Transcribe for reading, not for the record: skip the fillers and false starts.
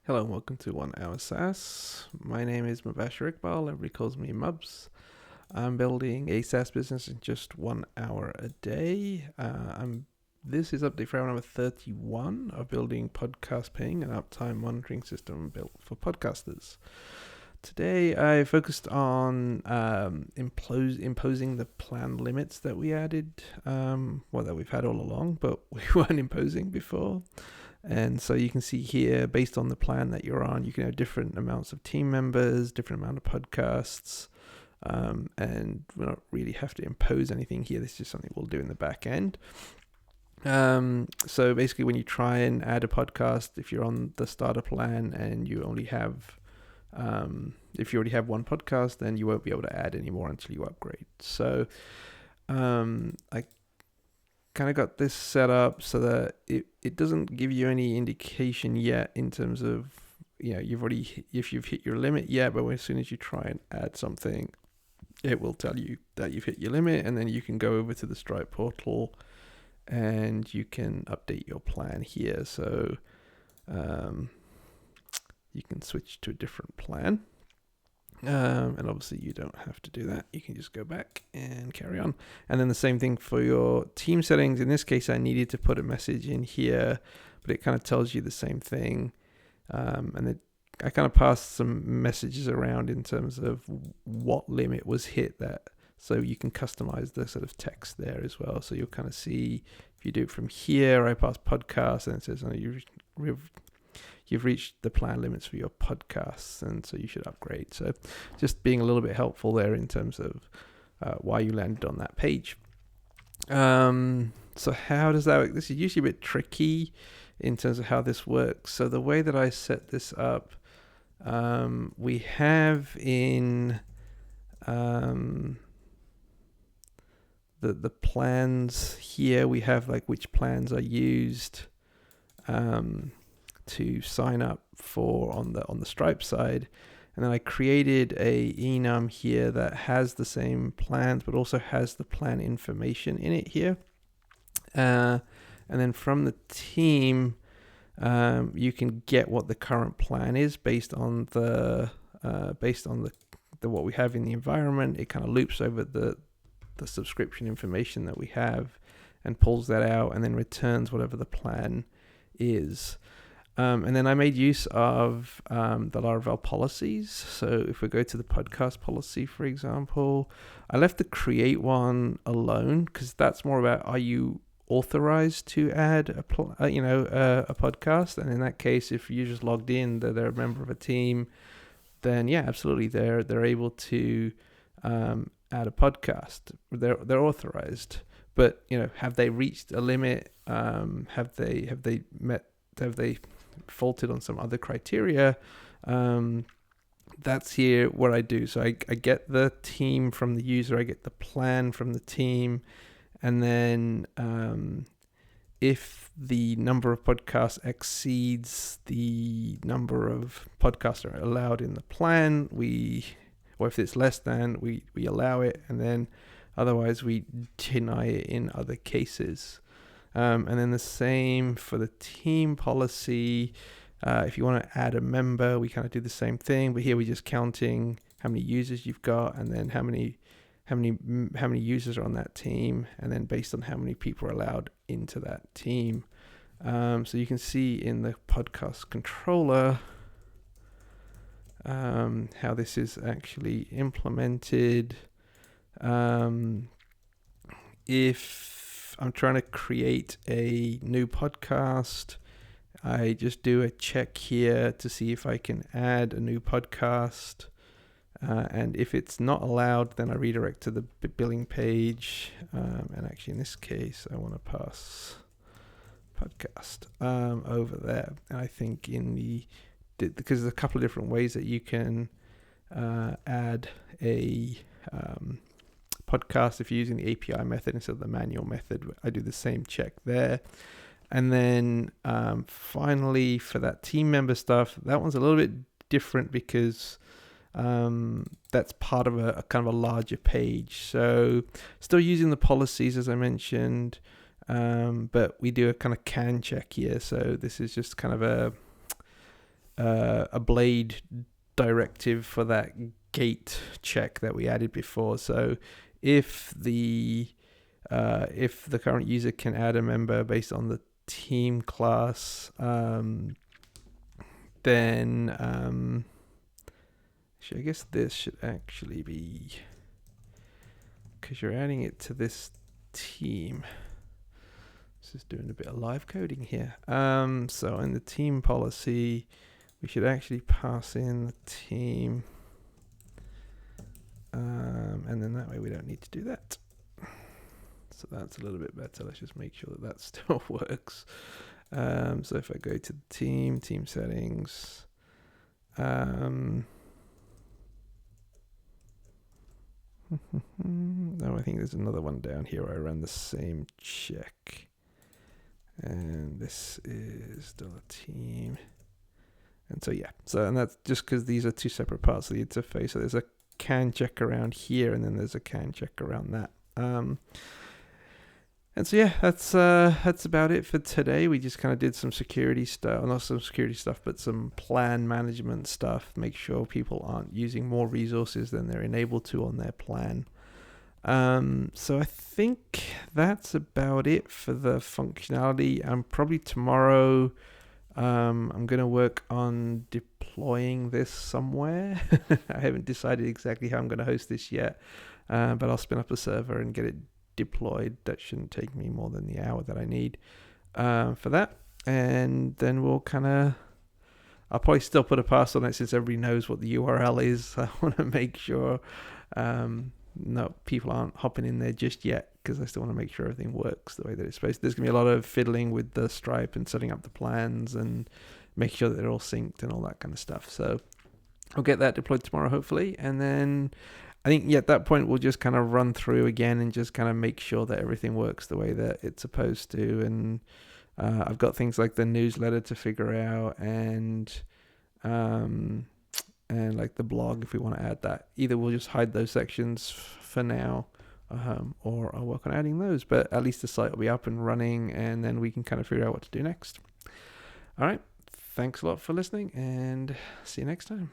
Hello and welcome to 1 Hour SaaS. My name is Mubashir Iqbal. Everybody calls me Mubs. I'm building a SaaS business in just 1 hour a day. This is update for hour number 31 of building podcast ping, an uptime monitoring system built for podcasters. Today I focused on imposing the plan limits that we added, that we've had all along, but we weren't imposing before. And so you can see here, based on the plan that you're on, you can have different amounts of team members, different amount of podcasts, and we don't really have to impose anything here. This is just something we'll do in the back end. So basically, when you try and add a podcast, if you're on the starter plan and you only have, if you already have one podcast, then you won't be able to add any more until you upgrade. So I kind of got this set up so that it doesn't give you any indication yet in terms of, if you've hit your limit yet, but as soon as you try and add something, it will tell you that you've hit your limit, and then you can go over to the Stripe portal and you can update your plan here. So you can switch to a different plan. And obviously you don't have to do that. You can just go back and carry on. And then the same thing for your team settings. In this case, I needed to put a message in here, but it kind of tells you the same thing. And I kind of passed some messages around in terms of what limit was hit, so you can customize the sort of text there as well. So you'll kind of see, if you do it from here, I pass podcast and it says, you've reached the plan limits for your podcasts, and so you should upgrade. So just being a little bit helpful there in terms of why you landed on that page. So how does that work? This is usually a bit tricky in terms of how this works. So the way that I set this up, we have in the plans here, we have like which plans are used to sign up for on the Stripe side, and then I created a enum here that has the same plans but also has the plan information in it here, and then from the team you can get what the current plan is based on the what we have in the environment. It kind of loops over the subscription information that we have and pulls that out and then returns whatever the plan is. And then I made use of the Laravel policies. So if we go to the podcast policy, for example, I left the create one alone because that's more about, are you authorized to add a podcast? And in that case, if you just logged in that they're a member of a team, then yeah, absolutely, they're able to add a podcast. They're authorized. But have they reached a limit? Have they faulted on some other criteria? That's here what I do. So I get the team from the user, I get the plan from the team, and then if the number of podcasts exceeds the number of podcasts are allowed in the plan, or if it's less than, we allow it, and then otherwise we deny it in other cases. And then the same for the team policy. If you want to add a member, we kind of do the same thing, but here we're just counting how many users you've got, and then how many users are on that team, and then based on how many people are allowed into that team. So you can see in the podcast controller how this is actually implemented. If I'm trying to create a new podcast, I just do a check here to see if I can add a new podcast. And if it's not allowed, then I redirect to the billing page. And actually, in this case, I want to pass podcast over there. And I think because there's a couple of different ways that you can add a podcast. If you're using the API method instead of the manual method, I do the same check there. And then finally, for that team member stuff, that one's a little bit different because that's part of a kind of a larger page. So still using the policies as I mentioned, but we do a kind of can check here. So this is just kind of a blade directive for that gate check that we added before. So if the current user can add a member based on the team class, then actually, I guess this should actually be, because you're adding it to this team. This is doing a bit of live coding here. So in the team policy, we should actually pass in the team, and then that way we don't need to do that. So that's a little bit better. Let's just make sure that still works. So if I go to the team settings, no, I think there's another one down here where I run the same check. And this is still a team. And so, yeah. So, and that's just because these are two separate parts of the interface. So there's a can check around here, and then there's a can check around that. And so, yeah, that's about it for today. We just kind of did some security stuff, not some security stuff, but some plan management stuff. Make sure people aren't using more resources than they're enabled to on their plan. So I think that's about it for the functionality. Probably tomorrow, I'm going to work on deploying this somewhere. I haven't decided exactly how I'm going to host this yet, but I'll spin up a server and get it deployed. That shouldn't take me more than the hour that I need for that. And then we'll I'll probably still put a pass on it since everybody knows what the URL is. I want to make sure no people aren't hopping in there just yet, because I still want to make sure everything works the way that it's supposed to. There's going to be a lot of fiddling with the Stripe and setting up the plans and making sure that they're all synced and all that kind of stuff. So I'll get that deployed tomorrow, hopefully. And then I think, at that point, we'll just kind of run through again and just kind of make sure that everything works the way that it's supposed to. And I've got things like the newsletter to figure out, and like the blog, if we want to add that. Either we'll just hide those sections for now, or I'll work on adding those. But at least the site will be up and running, and then we can kind of figure out what to do next. All right. Thanks a lot for listening, and see you next time.